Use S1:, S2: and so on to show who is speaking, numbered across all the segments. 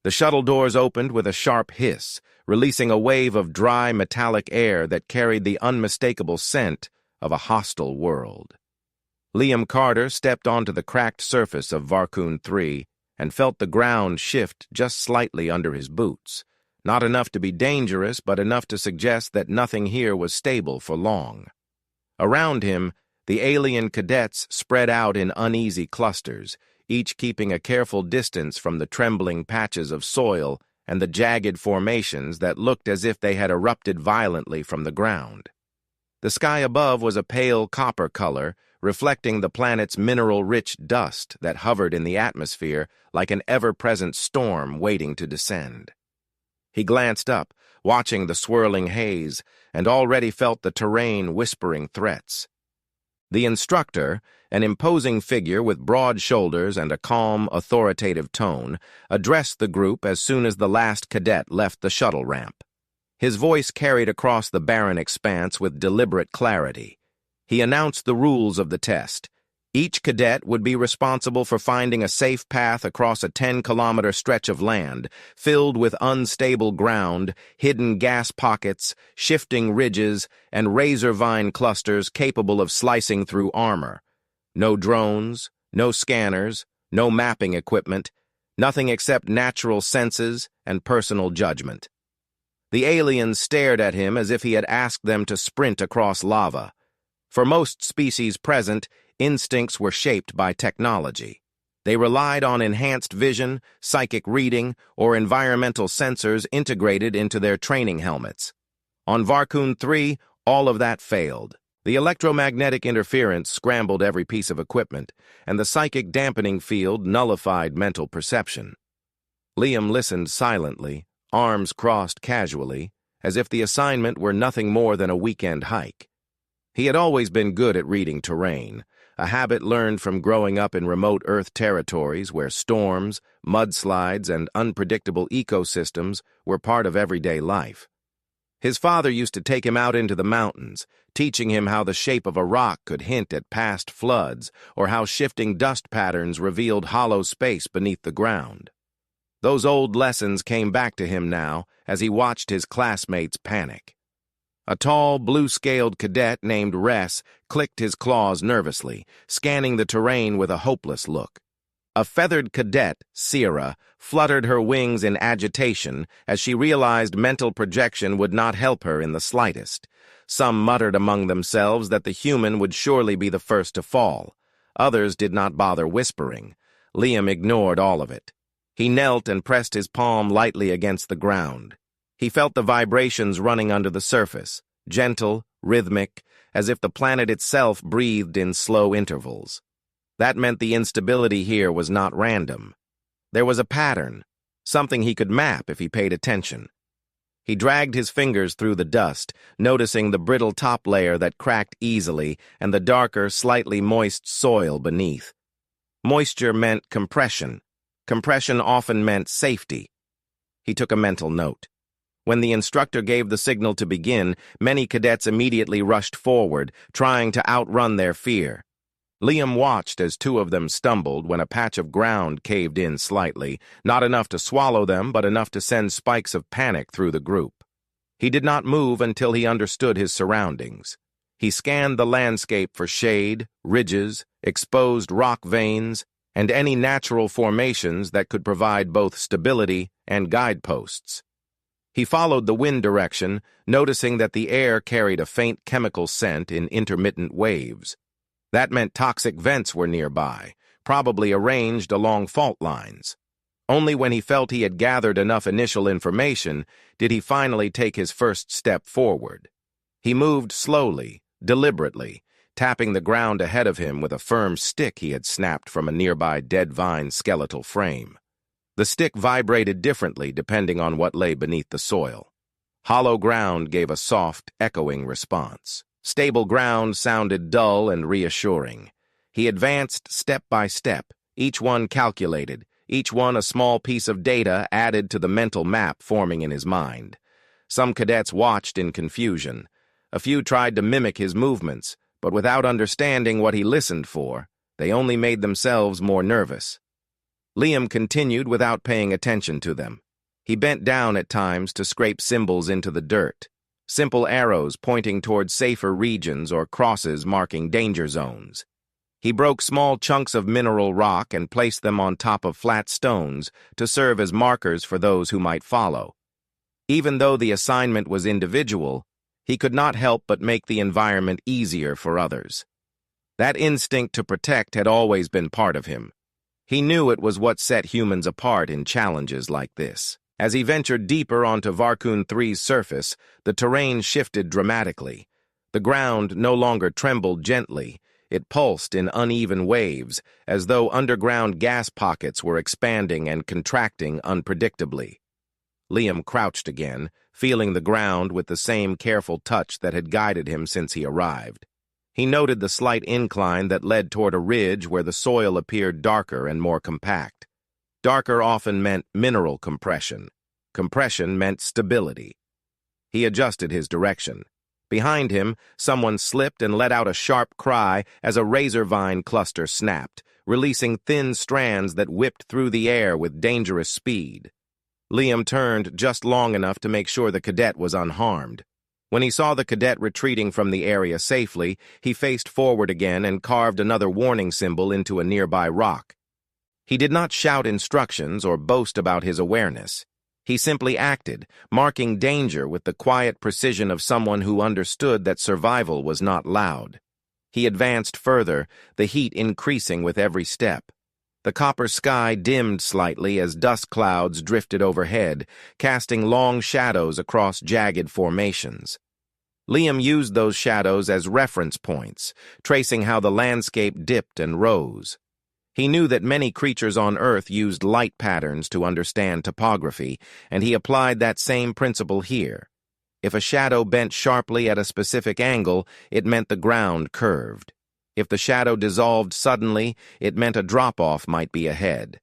S1: The shuttle doors opened with a sharp hiss, releasing a wave of dry, metallic air that carried the unmistakable scent of a hostile world. Liam Carter stepped onto the cracked surface of Varcun 3 and felt the ground shift just slightly under his boots. Not enough to be dangerous, but enough to suggest that nothing here was stable for long. Around him, the alien cadets spread out in uneasy clusters, each keeping a careful distance from the trembling patches of soil and the jagged formations that looked as if they had erupted violently from the ground. The sky above was a pale copper color, reflecting the planet's mineral-rich dust that hovered in the atmosphere like an ever-present storm waiting to descend. He glanced up, watching the swirling haze, and already felt the terrain whispering threats. The instructor, an imposing figure with broad shoulders and a calm, authoritative tone, addressed the group as soon as the last cadet left the shuttle ramp. His voice carried across the barren expanse with deliberate clarity. He announced the rules of the test. Each cadet would be responsible for finding a safe path across a 10-kilometer stretch of land, filled with unstable ground, hidden gas pockets, shifting ridges, and razor vine clusters capable of slicing through armor. No drones, no scanners, no mapping equipment, nothing except natural senses and personal judgment. The aliens stared at him as if he had asked them to sprint across lava. For most species present, instincts were shaped by technology. They relied on enhanced vision, psychic reading, or environmental sensors integrated into their training helmets. On Varcun 3, all of that failed. The electromagnetic interference scrambled every piece of equipment, and the psychic dampening field nullified mental perception. Liam listened silently, arms crossed casually, as if the assignment were nothing more than a weekend hike. He had always been good at reading terrain, a habit learned from growing up in remote Earth territories where storms, mudslides, and unpredictable ecosystems were part of everyday life. His father used to take him out into the mountains, teaching him how the shape of a rock could hint at past floods or how shifting dust patterns revealed hollow space beneath the ground. Those old lessons came back to him now as he watched his classmates panic. A tall, blue-scaled cadet named Ress clicked his claws nervously, scanning the terrain with a hopeless look. A feathered cadet, Sierra, fluttered her wings in agitation as she realized mental projection would not help her in the slightest. Some muttered among themselves that the human would surely be the first to fall. Others did not bother whispering. Liam ignored all of it. He knelt and pressed his palm lightly against the ground. He felt the vibrations running under the surface, gentle, rhythmic, as if the planet itself breathed in slow intervals. That meant the instability here was not random. There was a pattern, something he could map if he paid attention. He dragged his fingers through the dust, noticing the brittle top layer that cracked easily and the darker, slightly moist soil beneath. Moisture meant compression. Compression often meant safety. He took a mental note. When the instructor gave the signal to begin, many cadets immediately rushed forward, trying to outrun their fear. Liam watched as two of them stumbled when a patch of ground caved in slightly, not enough to swallow them, but enough to send spikes of panic through the group. He did not move until he understood his surroundings. He scanned the landscape for shade, ridges, exposed rock veins, and any natural formations that could provide both stability and guideposts. He followed the wind direction, noticing that the air carried a faint chemical scent in intermittent waves. That meant toxic vents were nearby, probably arranged along fault lines. Only when he felt he had gathered enough initial information did he finally take his first step forward. He moved slowly, deliberately, tapping the ground ahead of him with a firm stick he had snapped from a nearby dead vine skeletal frame. The stick vibrated differently depending on what lay beneath the soil. Hollow ground gave a soft, echoing response. Stable ground sounded dull and reassuring. He advanced step by step, each one calculated, each one a small piece of data added to the mental map forming in his mind. Some cadets watched in confusion. A few tried to mimic his movements, but without understanding what he listened for, they only made themselves more nervous. Liam continued without paying attention to them. He bent down at times to scrape symbols into the dirt, simple arrows pointing toward safer regions or crosses marking danger zones. He broke small chunks of mineral rock and placed them on top of flat stones to serve as markers for those who might follow. Even though the assignment was individual, he could not help but make the environment easier for others. That instinct to protect had always been part of him. He knew it was what set humans apart in challenges like this. As he ventured deeper onto Varcun 3's surface, the terrain shifted dramatically. The ground no longer trembled gently. It pulsed in uneven waves, as though underground gas pockets were expanding and contracting unpredictably. Liam crouched again, feeling the ground with the same careful touch that had guided him since he arrived. He noted the slight incline that led toward a ridge where the soil appeared darker and more compact. Darker often meant mineral compression. Compression meant stability. He adjusted his direction. Behind him, someone slipped and let out a sharp cry as a razor vine cluster snapped, releasing thin strands that whipped through the air with dangerous speed. Liam turned just long enough to make sure the cadet was unharmed. When he saw the cadet retreating from the area safely, he faced forward again and carved another warning symbol into a nearby rock. He did not shout instructions or boast about his awareness. He simply acted, marking danger with the quiet precision of someone who understood that survival was not loud. He advanced further, the heat increasing with every step. The copper sky dimmed slightly as dust clouds drifted overhead, casting long shadows across jagged formations. Liam used those shadows as reference points, tracing how the landscape dipped and rose. He knew that many creatures on Earth used light patterns to understand topography, and he applied that same principle here. If a shadow bent sharply at a specific angle, it meant the ground curved. If the shadow dissolved suddenly, it meant a drop-off might be ahead.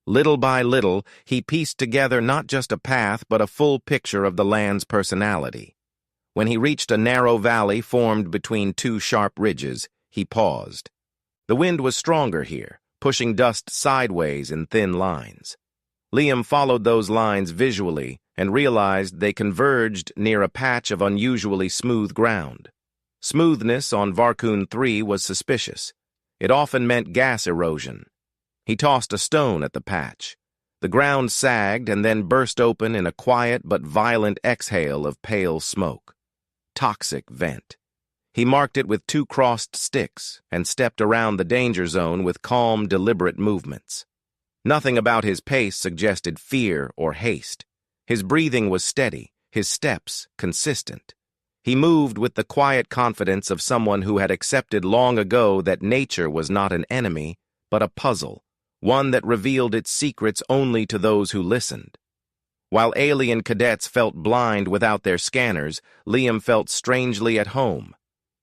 S1: Little by little, he pieced together not just a path but a full picture of the land's personality. When he reached a narrow valley formed between two sharp ridges, he paused. The wind was stronger here, pushing dust sideways in thin lines. Liam followed those lines visually and realized they converged near a patch of unusually smooth ground. Smoothness on Varcun 3 was suspicious. It often meant gas erosion. He tossed a stone at the patch. The ground sagged and then burst open in a quiet but violent exhale of pale smoke. Toxic vent. He marked it with two crossed sticks and stepped around the danger zone with calm, deliberate movements. Nothing about his pace suggested fear or haste. His breathing was steady, his steps consistent. He moved with the quiet confidence of someone who had accepted long ago that nature was not an enemy, but a puzzle, one that revealed its secrets only to those who listened. While alien cadets felt blind without their scanners, Liam felt strangely at home.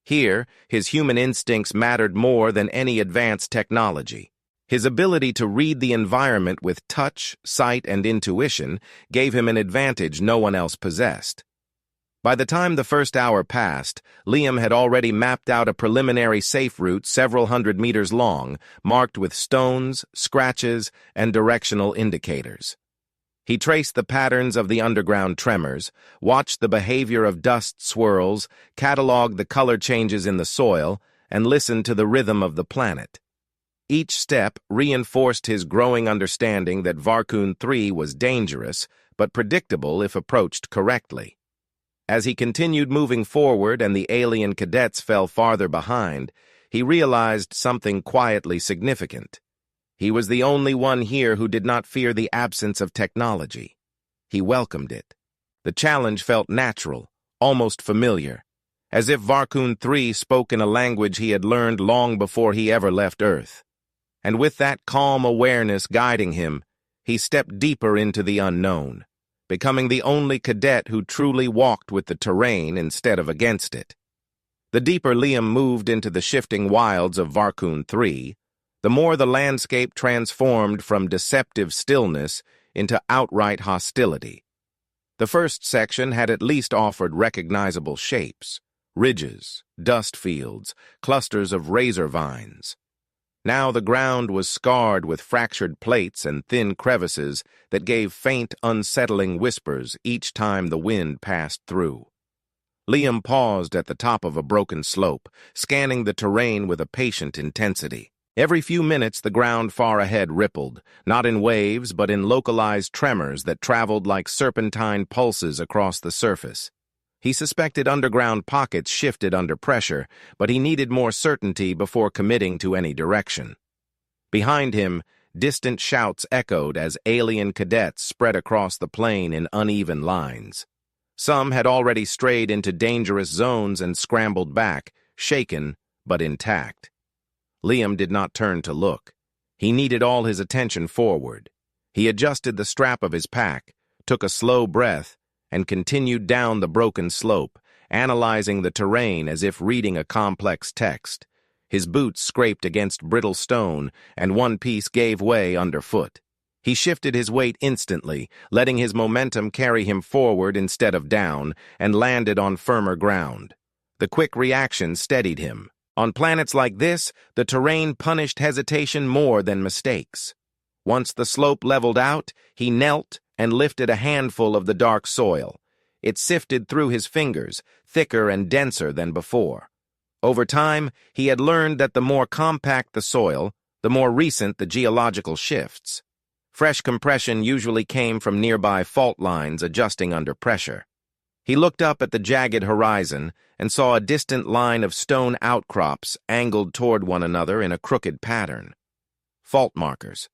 S1: Here, his human instincts mattered more than any advanced technology. His ability to read the environment with touch, sight, and intuition gave him an advantage no one else possessed. By the time the first hour passed, Liam had already mapped out a preliminary safe route several hundred meters long, marked with stones, scratches, and directional indicators. He traced the patterns of the underground tremors, watched the behavior of dust swirls, cataloged the color changes in the soil, and listened to the rhythm of the planet. Each step reinforced his growing understanding that Varcun 3 was dangerous, but predictable if approached correctly. As he continued moving forward and the alien cadets fell farther behind, he realized something quietly significant. He was the only one here who did not fear the absence of technology. He welcomed it. The challenge felt natural, almost familiar, as if Varcun 3 spoke in a language he had learned long before he ever left Earth. And with that calm awareness guiding him, he stepped deeper into the unknown, becoming the only cadet who truly walked with the terrain instead of against it. The deeper Liam moved into the shifting wilds of Varcun 3, the more the landscape transformed from deceptive stillness into outright hostility. The first section had at least offered recognizable shapes: ridges, dust fields, clusters of razor vines. Now the ground was scarred with fractured plates and thin crevices that gave faint, unsettling whispers each time the wind passed through. Liam paused at the top of a broken slope, scanning the terrain with a patient intensity. Every few minutes the ground far ahead rippled, not in waves but in localized tremors that traveled like serpentine pulses across the surface. He suspected underground pockets shifted under pressure, but he needed more certainty before committing to any direction. Behind him, distant shouts echoed as alien cadets spread across the plain in uneven lines. Some had already strayed into dangerous zones and scrambled back, shaken but intact. Liam did not turn to look. He needed all his attention forward. He adjusted the strap of his pack, took a slow breath, and continued down the broken slope, analyzing the terrain as if reading a complex text. His boots scraped against brittle stone, and one piece gave way underfoot. He shifted his weight instantly, letting his momentum carry him forward instead of down, and landed on firmer ground. The quick reaction steadied him. On planets like this, the terrain punished hesitation more than mistakes. Once the slope leveled out, he knelt and lifted a handful of the dark soil. It sifted through his fingers, thicker and denser than before. Over time, he had learned that the more compact the soil, the more recent the geological shifts. Fresh compression usually came from nearby fault lines adjusting under pressure. He looked up at the jagged horizon and saw a distant line of stone outcrops angled toward one another in a crooked pattern. Fault markers.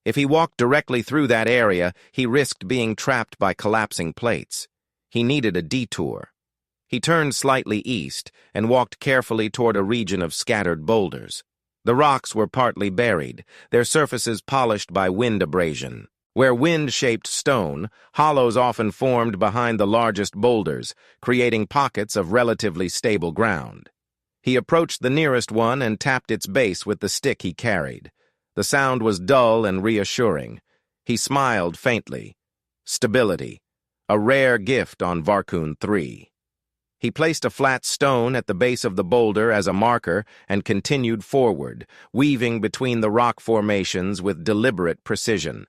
S1: If he walked directly through that area, he risked being trapped by collapsing plates. He needed a detour. He turned slightly east and walked carefully toward a region of scattered boulders. The rocks were partly buried, their surfaces polished by wind abrasion. Where wind-shaped stone, hollows often formed behind the largest boulders, creating pockets of relatively stable ground. He approached the nearest one and tapped its base with the stick he carried. The sound was dull and reassuring. He smiled faintly. Stability, a rare gift on Varcun 3. He placed a flat stone at the base of the boulder as a marker and continued forward, weaving between the rock formations with deliberate precision.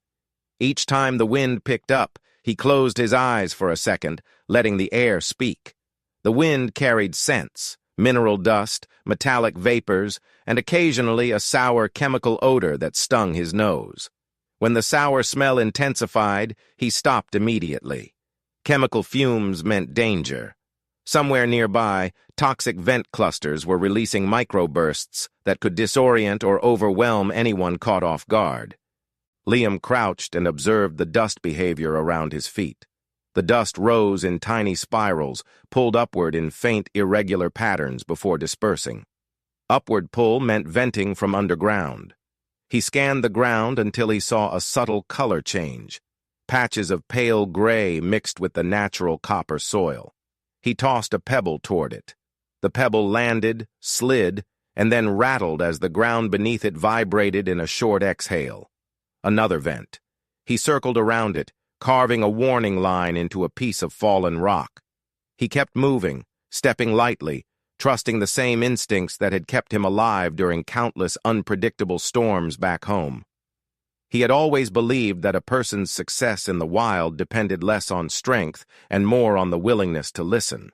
S1: Each time the wind picked up, he closed his eyes for a second, letting the air speak. The wind carried scents, mineral dust, metallic vapors, and occasionally a sour chemical odor that stung his nose. When the sour smell intensified, he stopped immediately. Chemical fumes meant danger. Somewhere nearby, toxic vent clusters were releasing microbursts that could disorient or overwhelm anyone caught off guard. Liam crouched and observed the dust behavior around his feet. The dust rose in tiny spirals, pulled upward in faint, irregular patterns before dispersing. Upward pull meant venting from underground. He scanned the ground until he saw a subtle color change, patches of pale gray mixed with the natural copper soil. He tossed a pebble toward it. The pebble landed, slid, and then rattled as the ground beneath it vibrated in a short exhale. Another vent. He circled around it, carving a warning line into a piece of fallen rock. He kept moving, stepping lightly, trusting the same instincts that had kept him alive during countless unpredictable storms back home. He had always believed that a person's success in the wild depended less on strength and more on the willingness to listen.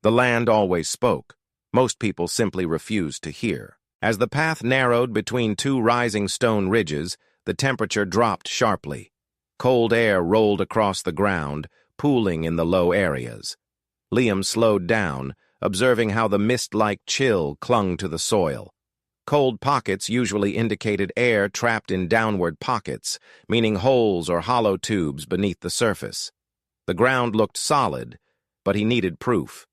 S1: The land always spoke. Most people simply refused to hear. As the path narrowed between two rising stone ridges, the temperature dropped sharply. Cold air rolled across the ground, pooling in the low areas. Liam slowed down, observing how the mist-like chill clung to the soil. Cold pockets usually indicated air trapped in downward pockets, meaning holes or hollow tubes beneath the surface. The ground looked solid, but he needed proof.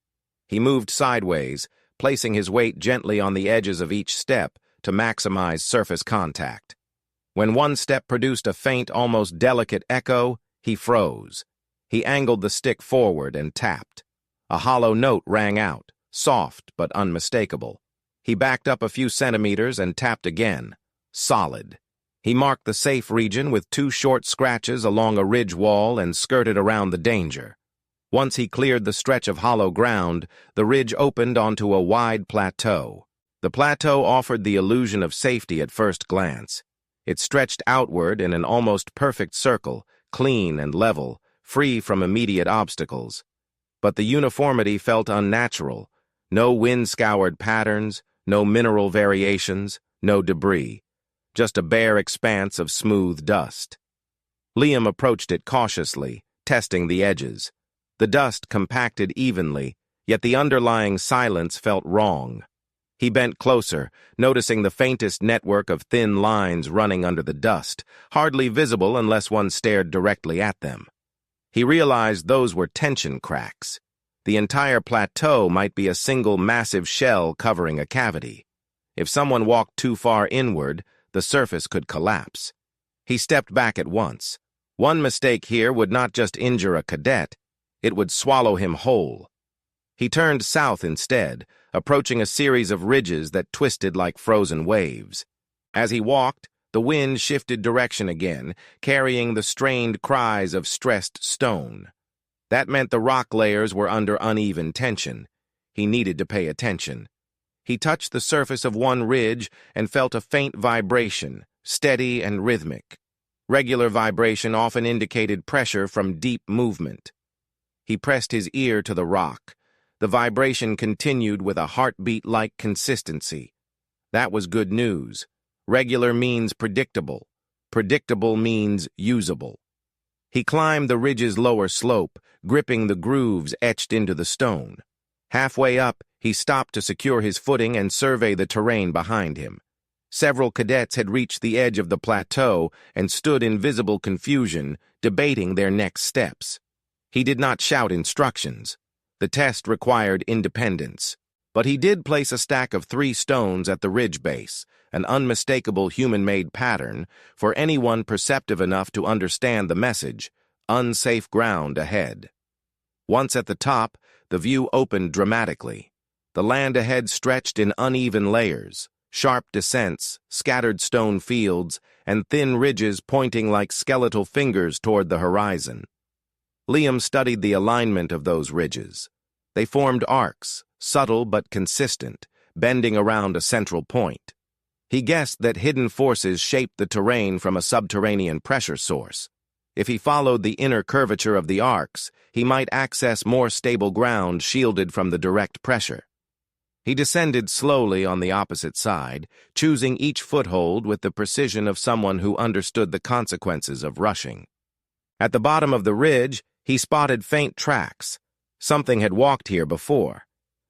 S1: He moved sideways, placing his weight gently on the edges of each step to maximize surface contact. When one step produced a faint, almost delicate echo, he froze. He angled the stick forward and tapped. A hollow note rang out, soft but unmistakable. He backed up a few centimeters and tapped again. Solid. He marked the safe region with 2 short scratches along a ridge wall and skirted around the danger. Once he cleared the stretch of hollow ground, the ridge opened onto a wide plateau. The plateau offered the illusion of safety at first glance. It stretched outward in an almost perfect circle, clean and level, free from immediate obstacles. But the uniformity felt unnatural. No wind-scoured patterns, no mineral variations, no debris. Just a bare expanse of smooth dust. Liam approached it cautiously, testing the edges. The dust compacted evenly, yet the underlying silence felt wrong. He bent closer, noticing the faintest network of thin lines running under the dust, hardly visible unless one stared directly at them. He realized those were tension cracks. The entire plateau might be a single massive shell covering a cavity. If someone walked too far inward, the surface could collapse. He stepped back at once. One mistake here would not just injure a cadet, it would swallow him whole. He turned south instead, approaching a series of ridges that twisted like frozen waves. As he walked, the wind shifted direction again, carrying the strained cries of stressed stone. That meant the rock layers were under uneven tension. He needed to pay attention. He touched the surface of one ridge and felt a faint vibration, steady and rhythmic. Regular vibration often indicated pressure from deep movement. He pressed his ear to the rock. The vibration continued with a heartbeat-like consistency. That was good news. Regular means predictable. Predictable means usable. He climbed the ridge's lower slope, gripping the grooves etched into the stone. Halfway up, he stopped to secure his footing and survey the terrain behind him. Several cadets had reached the edge of the plateau and stood in visible confusion, debating their next steps. He did not shout instructions. The test required independence. But he did place a stack of 3 stones at the ridge base, an unmistakable human-made pattern for anyone perceptive enough to understand the message, unsafe ground ahead. Once at the top, the view opened dramatically. The land ahead stretched in uneven layers, sharp descents, scattered stone fields, and thin ridges pointing like skeletal fingers toward the horizon. Liam studied the alignment of those ridges. They formed arcs, subtle but consistent, bending around a central point. He guessed that hidden forces shaped the terrain from a subterranean pressure source. If he followed the inner curvature of the arcs, he might access more stable ground shielded from the direct pressure. He descended slowly on the opposite side, choosing each foothold with the precision of someone who understood the consequences of rushing. At the bottom of the ridge, he spotted faint tracks. Something had walked here before.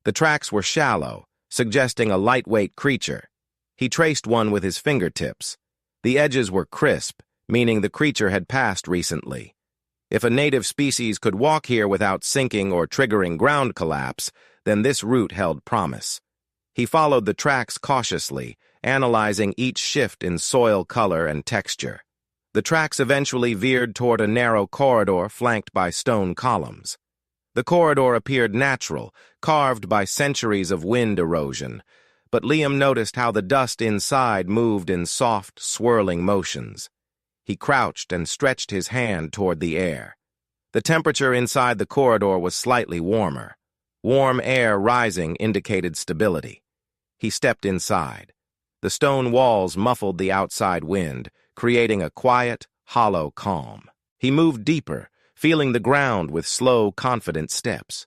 S1: The tracks were shallow, suggesting a lightweight creature. He traced one with his fingertips. The edges were crisp, meaning the creature had passed recently. If a native species could walk here without sinking or triggering ground collapse, then this route held promise. He followed the tracks cautiously, analyzing each shift in soil color and texture. The tracks eventually veered toward a narrow corridor flanked by stone columns. The corridor appeared natural, carved by centuries of wind erosion, but Liam noticed how the dust inside moved in soft, swirling motions. He crouched and stretched his hand toward the air. The temperature inside the corridor was slightly warmer. Warm air rising indicated stability. He stepped inside. The stone walls muffled the outside wind, creating a quiet, hollow calm. He moved deeper, feeling the ground with slow, confident steps.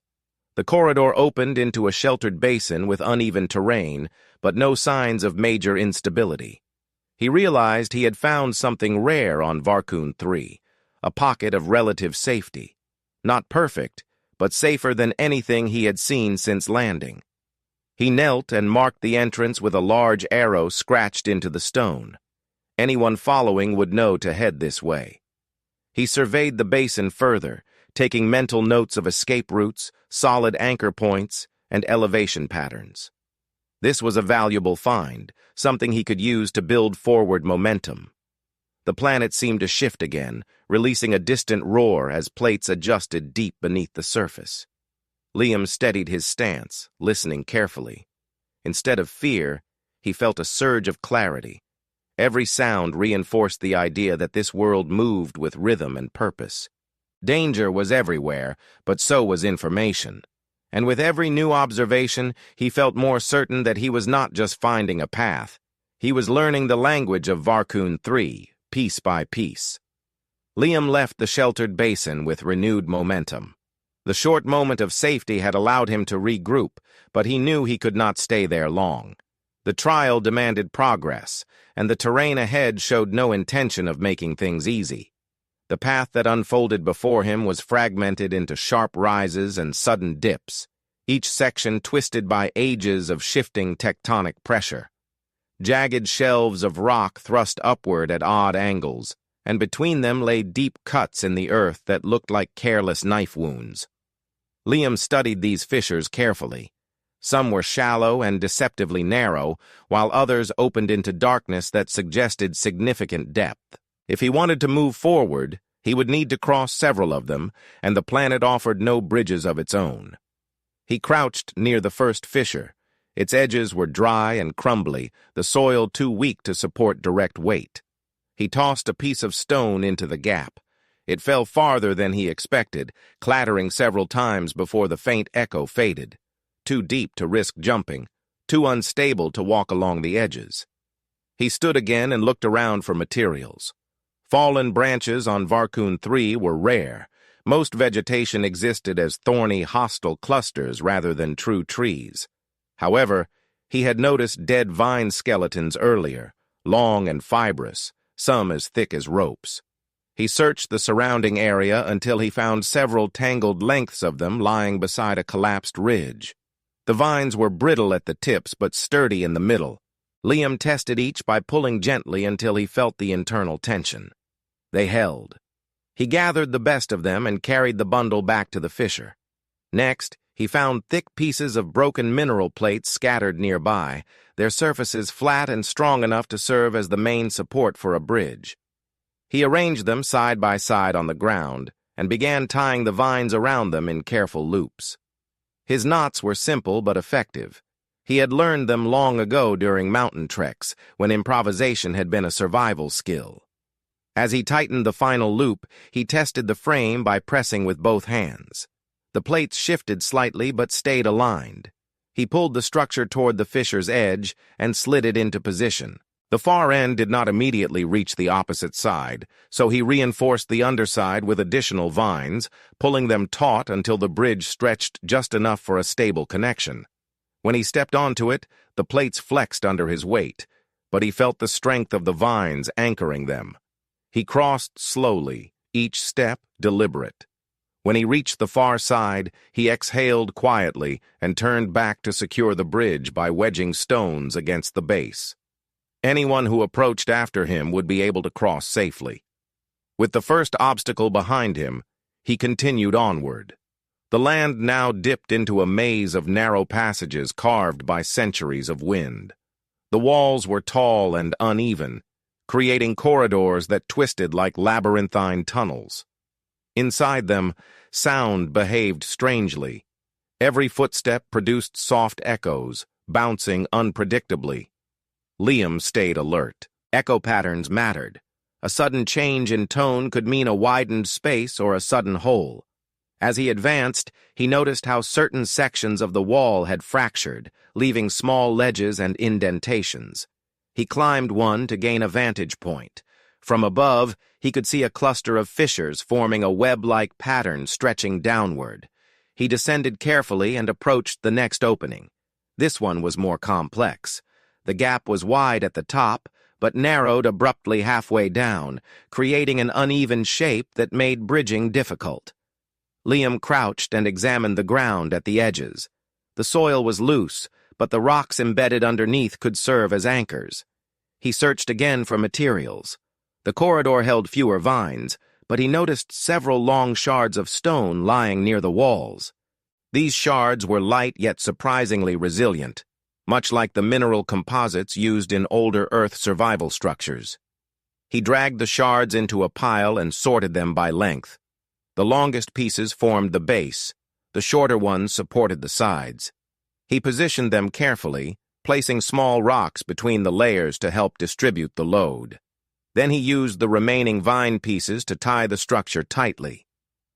S1: The corridor opened into a sheltered basin with uneven terrain, but no signs of major instability. He realized he had found something rare on Varcun 3, a pocket of relative safety. Not perfect, but safer than anything he had seen since landing. He knelt and marked the entrance with a large arrow scratched into the stone. Anyone following would know to head this way. He surveyed the basin further, taking mental notes of escape routes, solid anchor points, and elevation patterns. This was a valuable find, something he could use to build forward momentum. The planet seemed to shift again, releasing a distant roar as plates adjusted deep beneath the surface. Liam steadied his stance, listening carefully. Instead of fear, he felt a surge of clarity. Every sound reinforced the idea that this world moved with rhythm and purpose. Danger was everywhere, but so was information. And with every new observation, he felt more certain that he was not just finding a path. He was learning the language of Varcun 3, piece by piece. Liam left the sheltered basin with renewed momentum. The short moment of safety had allowed him to regroup, but he knew he could not stay there long. The trial demanded progress, and the terrain ahead showed no intention of making things easy. The path that unfolded before him was fragmented into sharp rises and sudden dips, each section twisted by ages of shifting tectonic pressure. Jagged shelves of rock thrust upward at odd angles, and between them lay deep cuts in the earth that looked like careless knife wounds. Liam studied these fissures carefully. Some were shallow and deceptively narrow, while others opened into darkness that suggested significant depth. If he wanted to move forward, he would need to cross several of them, and the planet offered no bridges of its own. He crouched near the first fissure. Its edges were dry and crumbly, the soil too weak to support direct weight. He tossed a piece of stone into the gap. It fell farther than he expected, clattering several times before the faint echo faded. Too deep to risk jumping, too unstable to walk along the edges. He stood again and looked around for materials. Fallen branches on Varcun 3 were rare. Most vegetation existed as thorny, hostile clusters rather than true trees. However, he had noticed dead vine skeletons earlier, long and fibrous, some as thick as ropes. He searched the surrounding area until he found several tangled lengths of them lying beside a collapsed ridge. The vines were brittle at the tips but sturdy in the middle. Liam tested each by pulling gently until he felt the internal tension. They held. He gathered the best of them and carried the bundle back to the fissure. Next, he found thick pieces of broken mineral plates scattered nearby, their surfaces flat and strong enough to serve as the main support for a bridge. He arranged them side by side on the ground and began tying the vines around them in careful loops. His knots were simple but effective. He had learned them long ago during mountain treks, when improvisation had been a survival skill. As he tightened the final loop, he tested the frame by pressing with both hands. The plates shifted slightly but stayed aligned. He pulled the structure toward the fissure's edge and slid it into position. The far end did not immediately reach the opposite side, so he reinforced the underside with additional vines, pulling them taut until the bridge stretched just enough for a stable connection. When he stepped onto it, the plates flexed under his weight, but he felt the strength of the vines anchoring them. He crossed slowly, each step deliberate. When he reached the far side, he exhaled quietly and turned back to secure the bridge by wedging stones against the base. Anyone who approached after him would be able to cross safely. With the first obstacle behind him, he continued onward. The land now dipped into a maze of narrow passages carved by centuries of wind. The walls were tall and uneven, creating corridors that twisted like labyrinthine tunnels. Inside them, sound behaved strangely. Every footstep produced soft echoes, bouncing unpredictably. Liam stayed alert. Echo patterns mattered. A sudden change in tone could mean a widened space or a sudden hole. As he advanced, he noticed how certain sections of the wall had fractured, leaving small ledges and indentations. He climbed one to gain a vantage point. From above, he could see a cluster of fissures forming a web-like pattern stretching downward. He descended carefully and approached the next opening. This one was more complex. The gap was wide at the top, but narrowed abruptly halfway down, creating an uneven shape that made bridging difficult. Liam crouched and examined the ground at the edges. The soil was loose, but the rocks embedded underneath could serve as anchors. He searched again for materials. The corridor held fewer vines, but he noticed several long shards of stone lying near the walls. These shards were light yet surprisingly resilient, much like the mineral composites used in older Earth survival structures. He dragged the shards into a pile and sorted them by length. The longest pieces formed the base. The shorter ones supported the sides. He positioned them carefully, placing small rocks between the layers to help distribute the load. Then he used the remaining vine pieces to tie the structure tightly.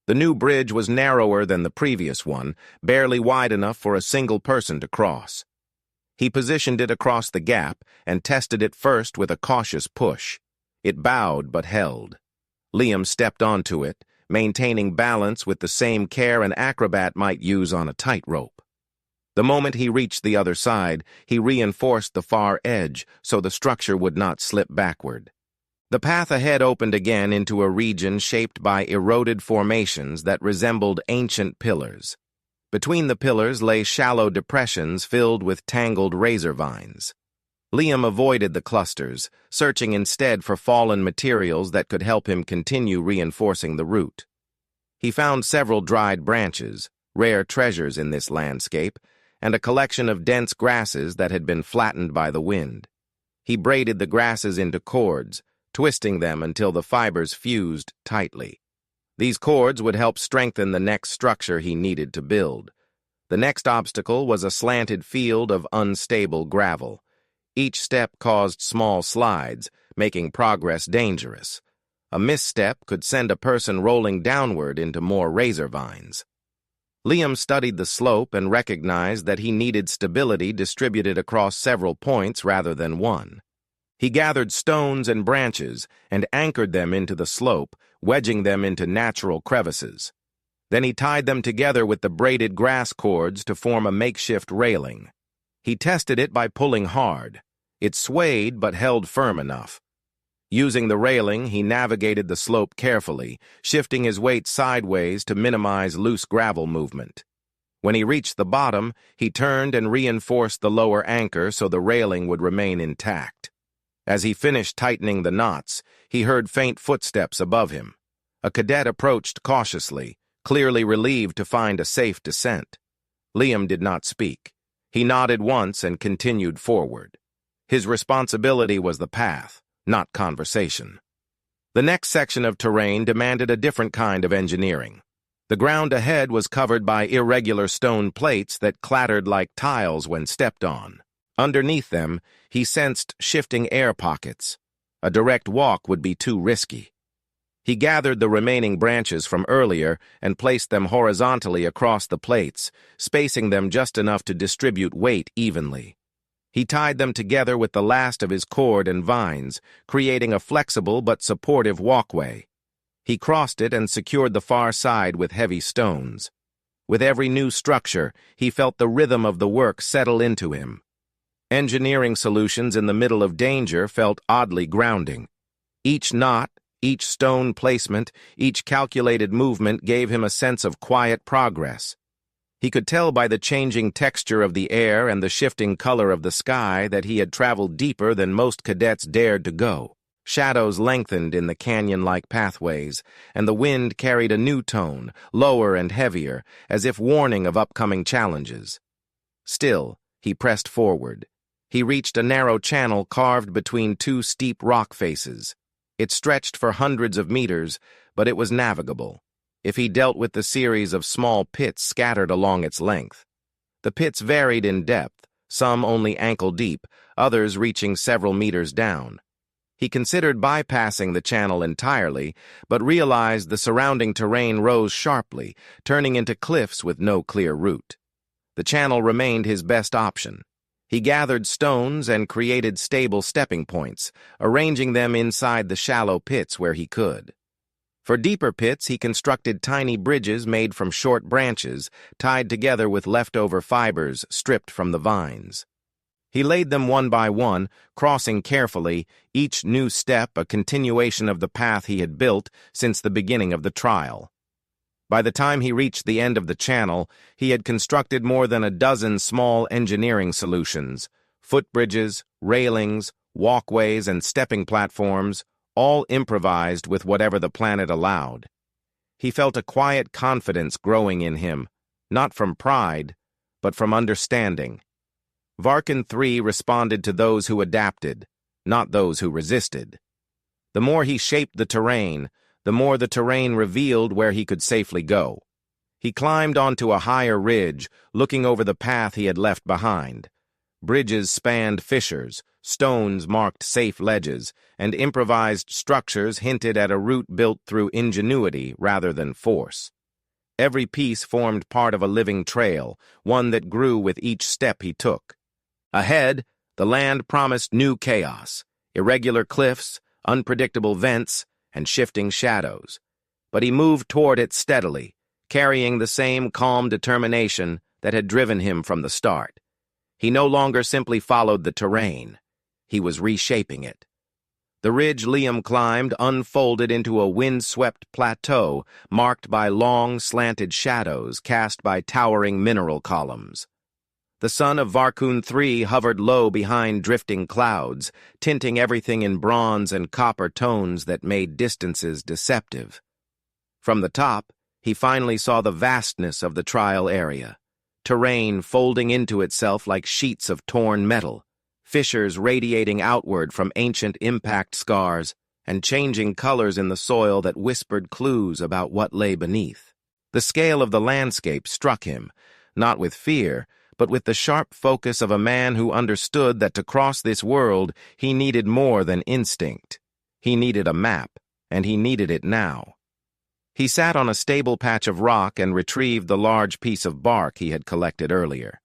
S1: The new bridge was narrower than the previous one, barely wide enough for a single person to cross. He positioned it across the gap and tested it first with a cautious push. It bowed but held. Liam stepped onto it, maintaining balance with the same care an acrobat might use on a tightrope. The moment he reached the other side, he reinforced the far edge so the structure would not slip backward. The path ahead opened again into a region shaped by eroded formations that resembled ancient pillars. Between the pillars lay shallow depressions filled with tangled razor vines. Liam avoided the clusters, searching instead for fallen materials that could help him continue reinforcing the route. He found several dried branches, rare treasures in this landscape, and a collection of dense grasses that had been flattened by the wind. He braided the grasses into cords, twisting them until the fibers fused tightly. These cords would help strengthen the next structure he needed to build. The next obstacle was a slanted field of unstable gravel. Each step caused small slides, making progress dangerous. A misstep could send a person rolling downward into more razor vines. Liam studied the slope and recognized that he needed stability distributed across several points rather than one. He gathered stones and branches and anchored them into the slope, wedging them into natural crevices. Then he tied them together with the braided grass cords to form a makeshift railing. He tested it by pulling hard. It swayed but held firm enough. Using the railing, he navigated the slope carefully, shifting his weight sideways to minimize loose gravel movement. When he reached the bottom, he turned and reinforced the lower anchor so the railing would remain intact. As he finished tightening the knots, he heard faint footsteps above him. A cadet approached cautiously, clearly relieved to find a safe descent. Liam did not speak. He nodded once and continued forward. His responsibility was the path, not conversation. The next section of terrain demanded a different kind of engineering. The ground ahead was covered by irregular stone plates that clattered like tiles when stepped on. Underneath them, he sensed shifting air pockets. A direct walk would be too risky. He gathered the remaining branches from earlier and placed them horizontally across the plates, spacing them just enough to distribute weight evenly. He tied them together with the last of his cord and vines, creating a flexible but supportive walkway. He crossed it and secured the far side with heavy stones. With every new structure, he felt the rhythm of the work settle into him. Engineering solutions in the middle of danger felt oddly grounding. Each knot, each stone placement, each calculated movement gave him a sense of quiet progress. He could tell by the changing texture of the air and the shifting color of the sky that he had traveled deeper than most cadets dared to go. Shadows lengthened in the canyon-like pathways, and the wind carried a new tone, lower and heavier, as if warning of upcoming challenges. Still, he pressed forward. He reached a narrow channel carved between two steep rock faces. It stretched for hundreds of meters, but it was navigable, if he dealt with the series of small pits scattered along its length. The pits varied in depth, some only ankle-deep, others reaching several meters down. He considered bypassing the channel entirely, but realized the surrounding terrain rose sharply, turning into cliffs with no clear route. The channel remained his best option. He gathered stones and created stable stepping points, arranging them inside the shallow pits where he could. For deeper pits, he constructed tiny bridges made from short branches, tied together with leftover fibers stripped from the vines. He laid them one by one, crossing carefully, each new step a continuation of the path he had built since the beginning of the trial. By the time he reached the end of the channel, he had constructed more than a dozen small engineering solutions, footbridges, railings, walkways, and stepping platforms, all improvised with whatever the planet allowed. He felt a quiet confidence growing in him, not from pride, but from understanding. Varcun 3 responded to those who adapted, not those who resisted. The more he shaped the terrain, the more the terrain revealed where he could safely go. He climbed onto a higher ridge, looking over the path he had left behind. Bridges spanned fissures, stones marked safe ledges, and improvised structures hinted at a route built through ingenuity rather than force. Every piece formed part of a living trail, one that grew with each step he took. Ahead, the land promised new chaos, irregular cliffs, unpredictable vents, and shifting shadows. But he moved toward it steadily, carrying the same calm determination that had driven him from the start. He no longer simply followed the terrain. He was reshaping it. The ridge Liam climbed unfolded into a wind-swept plateau marked by long, slanted shadows cast by towering mineral columns. The sun of Varcun 3 hovered low behind drifting clouds, tinting everything in bronze and copper tones that made distances deceptive. From the top, he finally saw the vastness of the trial area, terrain folding into itself like sheets of torn metal, fissures radiating outward from ancient impact scars, and changing colors in the soil that whispered clues about what lay beneath. The scale of the landscape struck him, not with fear, but with the sharp focus of a man who understood that to cross this world he needed more than instinct. He needed a map, and he needed it now. He sat on a stable patch of rock and retrieved the large piece of bark he had collected earlier.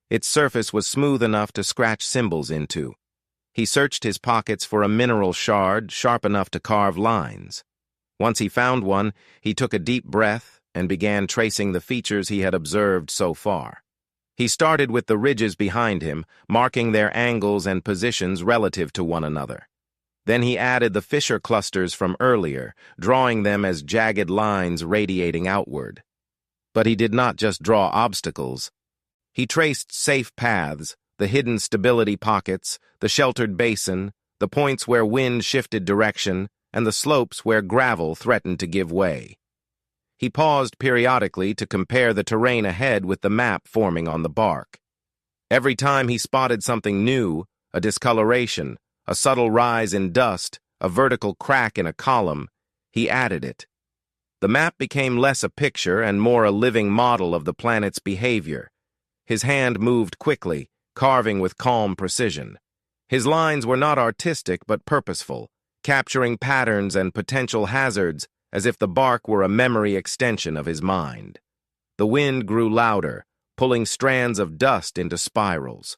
S1: Its surface was smooth enough to scratch symbols into. He searched his pockets for a mineral shard sharp enough to carve lines. Once he found one, he took a deep breath and began tracing the features he had observed so far. He started with the ridges behind him, marking their angles and positions relative to one another. Then he added the fissure clusters from earlier, drawing them as jagged lines radiating outward. But he did not just draw obstacles. He traced safe paths, the hidden stability pockets, the sheltered basin, the points where wind shifted direction, and the slopes where gravel threatened to give way. He paused periodically to compare the terrain ahead with the map forming on the bark. Every time he spotted something new, a discoloration, a subtle rise in dust, a vertical crack in a column, he added it. The map became less a picture and more a living model of the planet's behavior. His hand moved quickly, carving with calm precision. His lines were not artistic but purposeful, capturing patterns and potential hazards as if the bark were a memory extension of his mind. The wind grew louder, pulling strands of dust into spirals.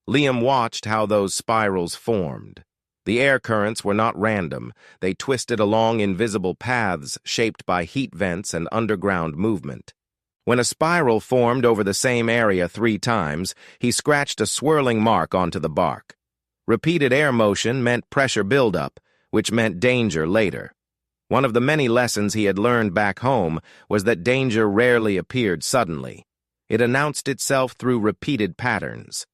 S1: Liam watched how those spirals formed. The air currents were not random. They twisted along invisible paths shaped by heat vents and underground movement. When a spiral formed over the same area 3 times, he scratched a swirling mark onto the bark. Repeated air motion meant pressure buildup, which meant danger later. One of the many lessons he had learned back home was that danger rarely appeared suddenly. It announced itself through repeated patterns.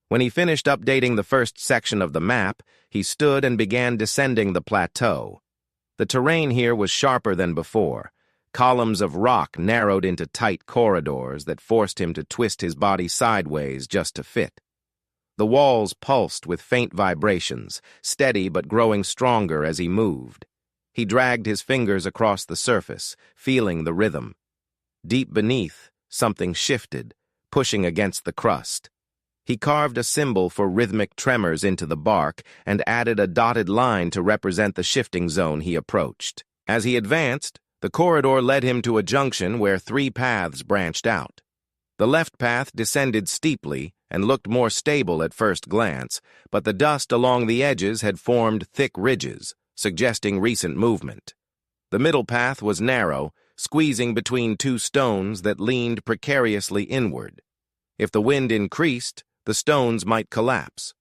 S1: When he finished updating the first section of the map, he stood and began descending the plateau. The terrain here was sharper than before. Columns of rock narrowed into tight corridors that forced him to twist his body sideways just to fit. The walls pulsed with faint vibrations, steady but growing stronger as he moved. He dragged his fingers across the surface, feeling the rhythm. Deep beneath, something shifted, pushing against the crust. He carved a symbol for rhythmic tremors into the bark and added a dotted line to represent the shifting zone he approached. As he advanced, the corridor led him to a junction where 3 paths branched out. The left path descended steeply and looked more stable at first glance, but the dust along the edges had formed thick ridges, suggesting recent movement. The middle path was narrow, squeezing between 2 stones that leaned precariously inward. If the wind increased, the stones might collapse.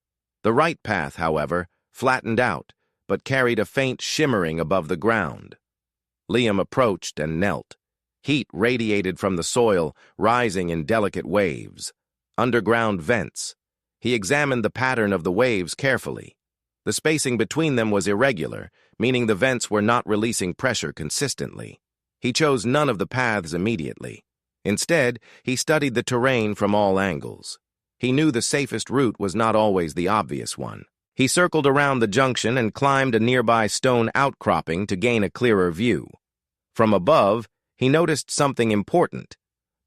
S1: The right path, however, flattened out, but carried a faint shimmering above the ground. Liam approached and knelt. Heat radiated from the soil, rising in delicate waves. Underground vents. He examined the pattern of the waves carefully. The spacing between them was irregular, meaning the vents were not releasing pressure consistently. He chose none of the paths immediately. Instead, he studied the terrain from all angles. He knew the safest route was not always the obvious one. He circled around the junction and climbed a nearby stone outcropping to gain a clearer view. From above, he noticed something important.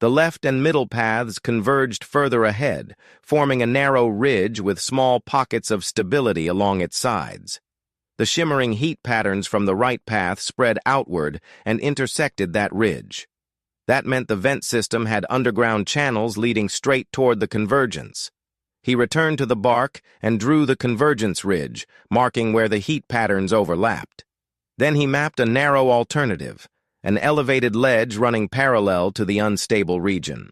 S1: The left and middle paths converged further ahead, forming a narrow ridge with small pockets of stability along its sides. The shimmering heat patterns from the right path spread outward and intersected that ridge. That meant the vent system had underground channels leading straight toward the convergence. He returned to the bark and drew the convergence ridge, marking where the heat patterns overlapped. Then he mapped a narrow alternative, an elevated ledge running parallel to the unstable region.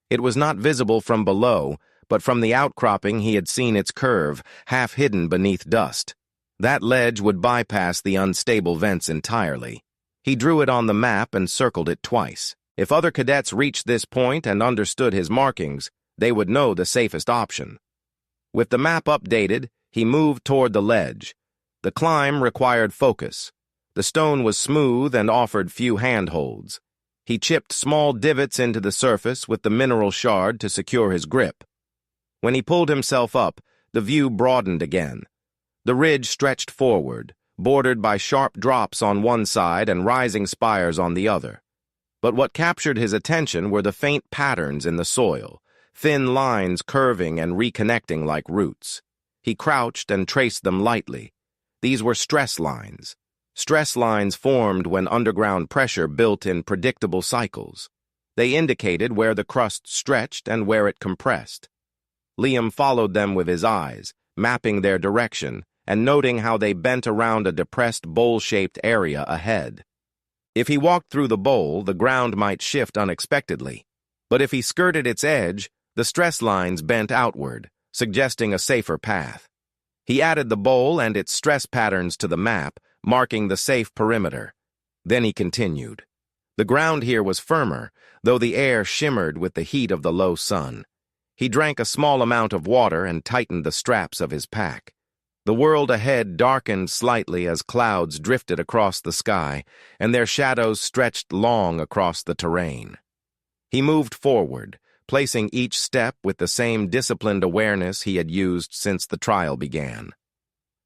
S1: It was not visible from below, but from the outcropping he had seen its curve, half hidden beneath dust. That ledge would bypass the unstable vents entirely. He drew it on the map and circled it twice. If other cadets reached this point and understood his markings, they would know the safest option. With the map updated, he moved toward the ledge. The climb required focus. The stone was smooth and offered few handholds. He chipped small divots into the surface with the mineral shard to secure his grip. When he pulled himself up, the view broadened again. The ridge stretched forward, bordered by sharp drops on one side and rising spires on the other. But what captured his attention were the faint patterns in the soil, thin lines curving and reconnecting like roots. He crouched and traced them lightly. These were stress lines. Stress lines formed when underground pressure built in predictable cycles. They indicated where the crust stretched and where it compressed. Liam followed them with his eyes, mapping their direction and noting how they bent around a depressed bowl-shaped area ahead. If he walked through the bowl, the ground might shift unexpectedly. But if he skirted its edge, the stress lines bent outward, suggesting a safer path. He added the bowl and its stress patterns to the map, marking the safe perimeter. Then he continued. The ground here was firmer, though the air shimmered with the heat of the low sun. He drank a small amount of water and tightened the straps of his pack. The world ahead darkened slightly as clouds drifted across the sky, and their shadows stretched long across the terrain. He moved forward, placing each step with the same disciplined awareness he had used since the trial began.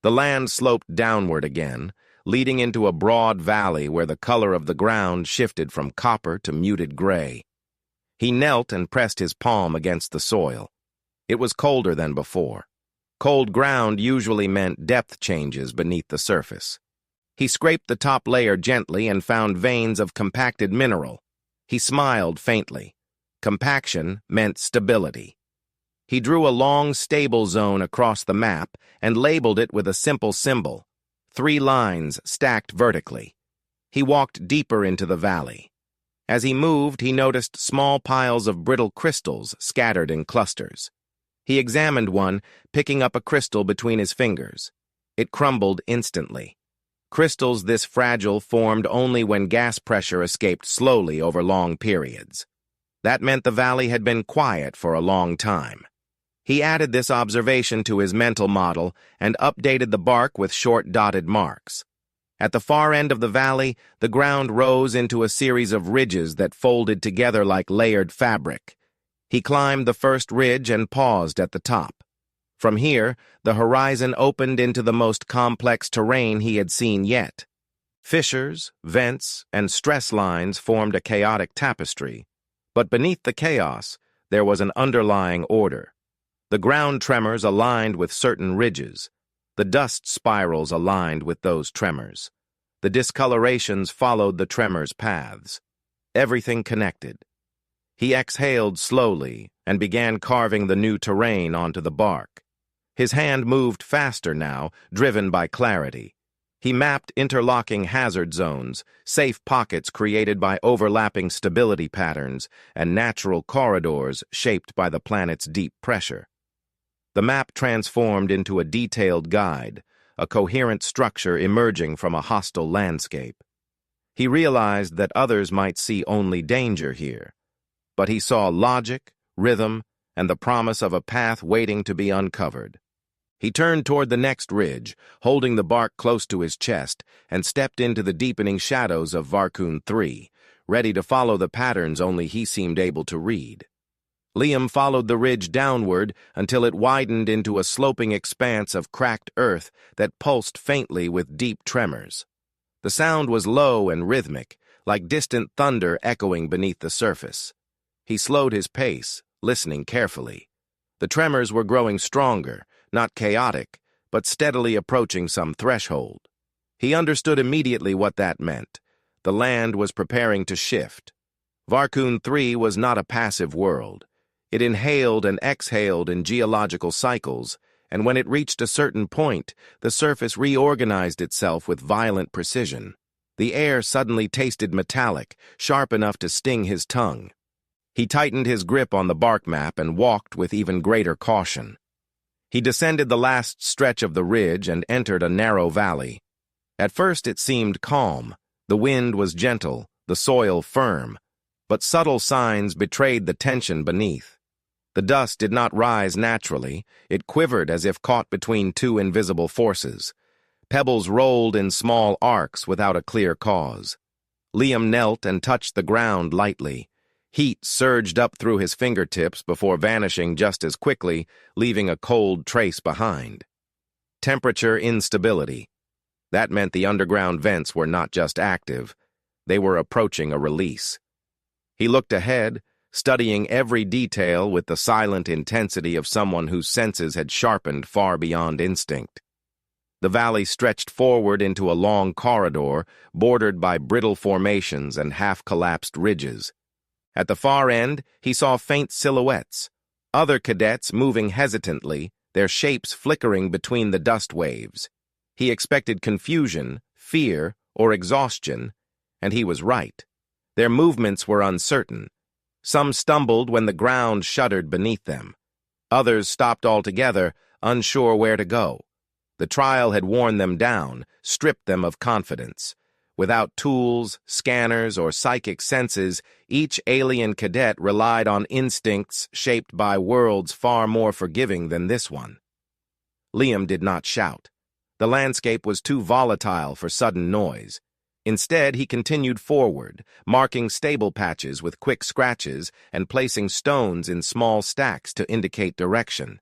S1: The land sloped downward again, leading into a broad valley where the color of the ground shifted from copper to muted gray. He knelt and pressed his palm against the soil. It was colder than before. Cold ground usually meant depth changes beneath the surface. He scraped the top layer gently and found veins of compacted mineral. He smiled faintly. Compaction meant stability. He drew a long, stable zone across the map and labeled it with a simple symbol, 3 lines stacked vertically. He walked deeper into the valley. As he moved, he noticed small piles of brittle crystals scattered in clusters. He examined one, picking up a crystal between his fingers. It crumbled instantly. Crystals this fragile formed only when gas pressure escaped slowly over long periods. That meant the valley had been quiet for a long time. He added this observation to his mental model and updated the bark with short dotted marks. At the far end of the valley, the ground rose into a series of ridges that folded together like layered fabric. He climbed the first ridge and paused at the top. From here, the horizon opened into the most complex terrain he had seen yet. Fissures, vents, and stress lines formed a chaotic tapestry, but beneath the chaos, there was an underlying order. The ground tremors aligned with certain ridges. The dust spirals aligned with those tremors. The discolorations followed the tremors' paths. Everything connected. He exhaled slowly and began carving the new terrain onto the bark. His hand moved faster now, driven by clarity. He mapped interlocking hazard zones, safe pockets created by overlapping stability patterns, and natural corridors shaped by the planet's deep pressure. The map transformed into a detailed guide, a coherent structure emerging from a hostile landscape. He realized that others might see only danger here, but he saw logic, rhythm, and the promise of a path waiting to be uncovered. He turned toward the next ridge, holding the bark close to his chest, and stepped into the deepening shadows of Varcun 3, ready to follow the patterns only he seemed able to read. Liam followed the ridge downward until it widened into a sloping expanse of cracked earth that pulsed faintly with deep tremors. The sound was low and rhythmic, like distant thunder echoing beneath the surface. He slowed his pace, listening carefully. The tremors were growing stronger, not chaotic, but steadily approaching some threshold. He understood immediately what that meant. The land was preparing to shift. Varcun 3 was not a passive world. It inhaled and exhaled in geological cycles, and when it reached a certain point, the surface reorganized itself with violent precision. The air suddenly tasted metallic, sharp enough to sting his tongue. He tightened his grip on the bark map and walked with even greater caution. He descended the last stretch of the ridge and entered a narrow valley. At first it seemed calm. The wind was gentle, the soil firm, but subtle signs betrayed the tension beneath. The dust did not rise naturally. It quivered as if caught between two invisible forces. Pebbles rolled in small arcs without a clear cause. Liam knelt and touched the ground lightly. Heat surged up through his fingertips before vanishing just as quickly, leaving a cold trace behind. Temperature instability. That meant the underground vents were not just active. They were approaching a release. He looked ahead, studying every detail with the silent intensity of someone whose senses had sharpened far beyond instinct. The valley stretched forward into a long corridor, bordered by brittle formations and half-collapsed ridges. At the far end, he saw faint silhouettes, other cadets moving hesitantly, their shapes flickering between the dust waves. He expected confusion, fear, or exhaustion, and he was right. Their movements were uncertain. Some stumbled when the ground shuddered beneath them. Others stopped altogether, unsure where to go. The trial had worn them down, stripped them of confidence. Without tools, scanners, or psychic senses, each alien cadet relied on instincts shaped by worlds far more forgiving than this one. Liam did not shout. The landscape was too volatile for sudden noise. Instead, he continued forward, marking stable patches with quick scratches and placing stones in small stacks to indicate direction.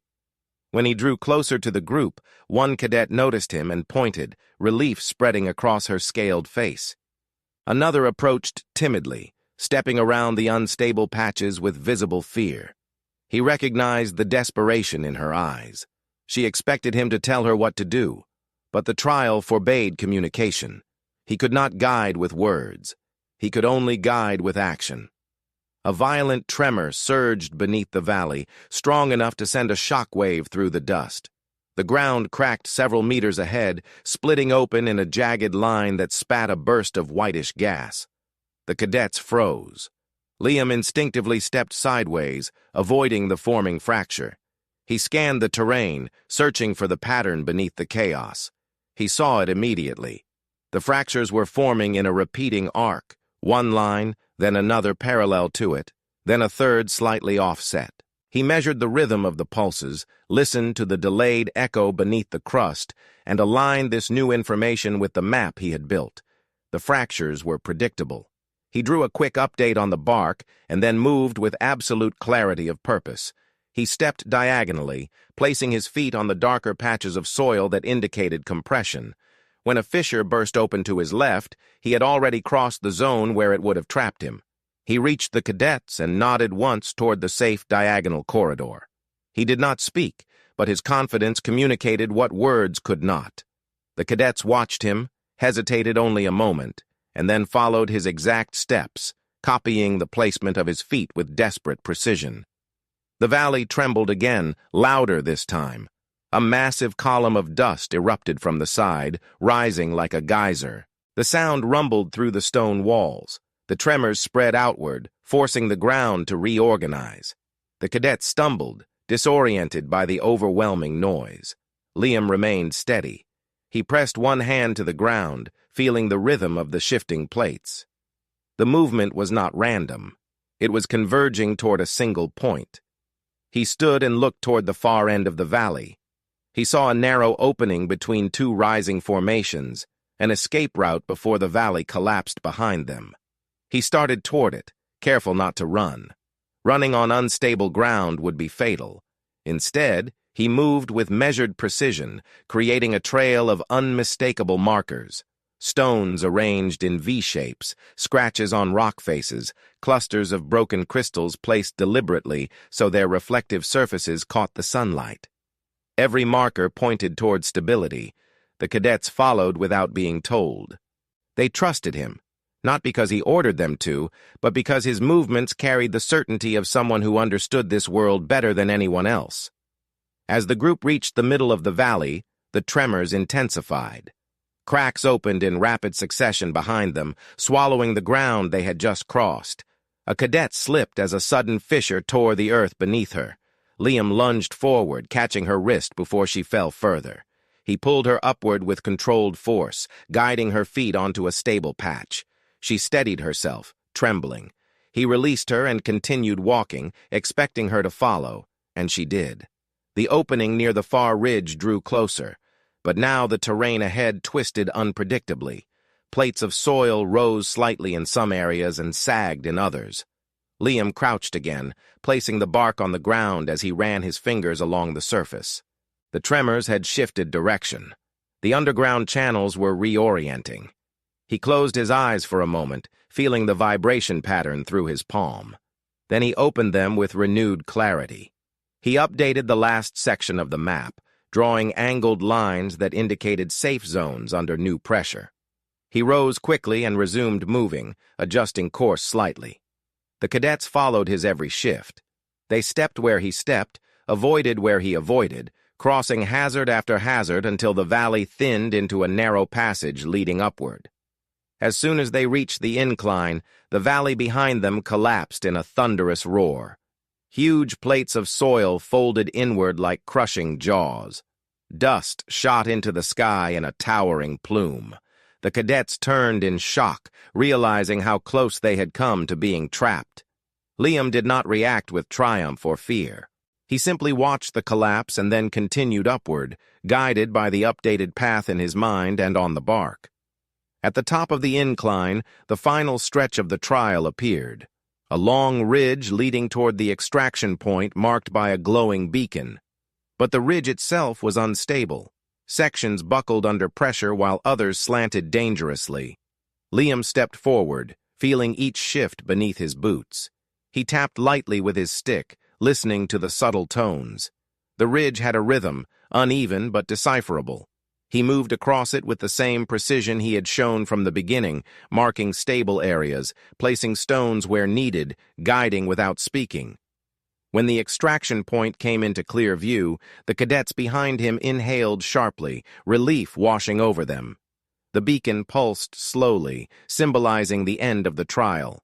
S1: When he drew closer to the group, one cadet noticed him and pointed, relief spreading across her scaled face. Another approached timidly, stepping around the unstable patches with visible fear. He recognized the desperation in her eyes. She expected him to tell her what to do, but the trial forbade communication. He could not guide with words. He could only guide with action. A violent tremor surged beneath the valley, strong enough to send a shock wave through the dust. The ground cracked several meters ahead, splitting open in a jagged line that spat a burst of whitish gas. The cadets froze. Liam instinctively stepped sideways, avoiding the forming fracture. He scanned the terrain, searching for the pattern beneath the chaos. He saw it immediately. The fractures were forming in a repeating arc, one line, then another parallel to it, then a third slightly offset. He measured the rhythm of the pulses, listened to the delayed echo beneath the crust, and aligned this new information with the map he had built. The fractures were predictable. He drew a quick update on the bark and then moved with absolute clarity of purpose. He stepped diagonally, placing his feet on the darker patches of soil that indicated compression. When a fissure burst open to his left, he had already crossed the zone where it would have trapped him. He reached the cadets and nodded once toward the safe diagonal corridor. He did not speak, but his confidence communicated what words could not. The cadets watched him, hesitated only a moment, and then followed his exact steps, copying the placement of his feet with desperate precision. The valley trembled again, louder this time. A massive column of dust erupted from the side, rising like a geyser. The sound rumbled through the stone walls. The tremors spread outward, forcing the ground to reorganize. The cadets stumbled, disoriented by the overwhelming noise. Liam remained steady. He pressed one hand to the ground, feeling the rhythm of the shifting plates. The movement was not random. It was converging toward a single point. He stood and looked toward the far end of the valley. He saw a narrow opening between two rising formations, an escape route before the valley collapsed behind them. He started toward it, careful not to run. Running on unstable ground would be fatal. Instead, he moved with measured precision, creating a trail of unmistakable markers. Stones arranged in V-shapes, scratches on rock faces, clusters of broken crystals placed deliberately so their reflective surfaces caught the sunlight. Every marker pointed toward stability. The cadets followed without being told. They trusted him, not because he ordered them to, but because his movements carried the certainty of someone who understood this world better than anyone else. As the group reached the middle of the valley, the tremors intensified. Cracks opened in rapid succession behind them, swallowing the ground they had just crossed. A cadet slipped as a sudden fissure tore the earth beneath her. Liam lunged forward, catching her wrist before she fell further. He pulled her upward with controlled force, guiding her feet onto a stable patch. She steadied herself, trembling. He released her and continued walking, expecting her to follow, and she did. The opening near the far ridge drew closer, but now the terrain ahead twisted unpredictably. Plates of soil rose slightly in some areas and sagged in others. Liam crouched again, placing the bark on the ground as he ran his fingers along the surface. The tremors had shifted direction. The underground channels were reorienting. He closed his eyes for a moment, feeling the vibration pattern through his palm. Then he opened them with renewed clarity. He updated the last section of the map, drawing angled lines that indicated safe zones under new pressure. He rose quickly and resumed moving, adjusting course slightly. The cadets followed his every shift. They stepped where he stepped, avoided where he avoided, crossing hazard after hazard until the valley thinned into a narrow passage leading upward. As soon as they reached the incline, the valley behind them collapsed in a thunderous roar. Huge plates of soil folded inward like crushing jaws. Dust shot into the sky in a towering plume. The cadets turned in shock, realizing how close they had come to being trapped. Liam did not react with triumph or fear. He simply watched the collapse and then continued upward, guided by the updated path in his mind and on the bark. At the top of the incline, the final stretch of the trial appeared. A long ridge leading toward the extraction point marked by a glowing beacon. But the ridge itself was unstable. Sections buckled under pressure while others slanted dangerously. Liam stepped forward, feeling each shift beneath his boots. He tapped lightly with his stick, listening to the subtle tones. The ridge had a rhythm, uneven but decipherable. He moved across it with the same precision he had shown from the beginning, marking stable areas, placing stones where needed, guiding without speaking. When the extraction point came into clear view, the cadets behind him inhaled sharply, relief washing over them. The beacon pulsed slowly, symbolizing the end of the trial.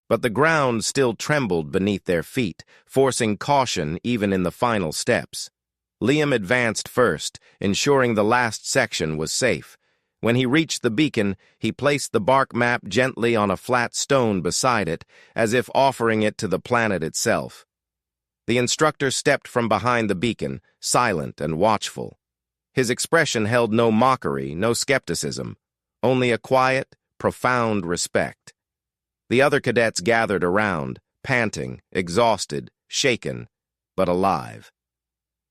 S1: But the ground still trembled beneath their feet, forcing caution even in the final steps. Liam advanced first, ensuring the last section was safe. When he reached the beacon, he placed the bark map gently on a flat stone beside it, as if offering it to the planet itself. The instructor stepped from behind the beacon, silent and watchful. His expression held no mockery, no skepticism, only a quiet, profound respect. The other cadets gathered around, panting, exhausted, shaken, but alive.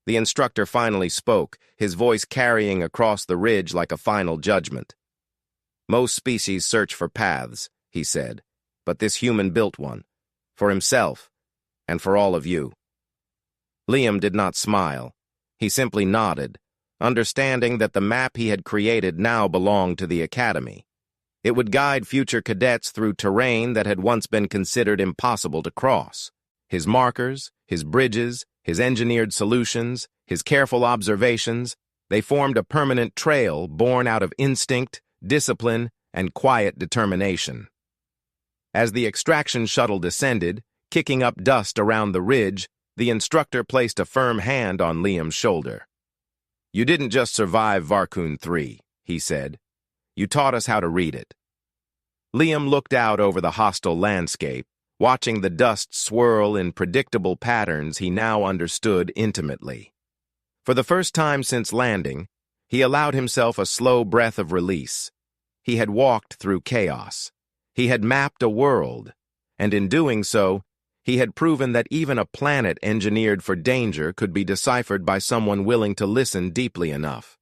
S1: The instructor finally spoke, his voice carrying across the ridge like a final judgment. "Most species search for paths," he said, "but this human built one, for himself, and for all of you." Liam did not smile. He simply nodded, understanding that the map he had created now belonged to the Academy. It would guide future cadets through terrain that had once been considered impossible to cross. His markers, his bridges, his engineered solutions, his careful observations, they formed a permanent trail born out of instinct, discipline, and quiet determination. As the extraction shuttle descended, kicking up dust around the ridge, the instructor placed a firm hand on Liam's shoulder. "You didn't just survive Varcun 3, he said. "You taught us how to read it." Liam looked out over the hostile landscape, watching the dust swirl in predictable patterns he now understood intimately. For the first time since landing, he allowed himself a slow breath of release. He had walked through chaos. He had mapped a world, and in doing so, he had proven that even a planet engineered for danger could be deciphered by someone willing to listen deeply enough.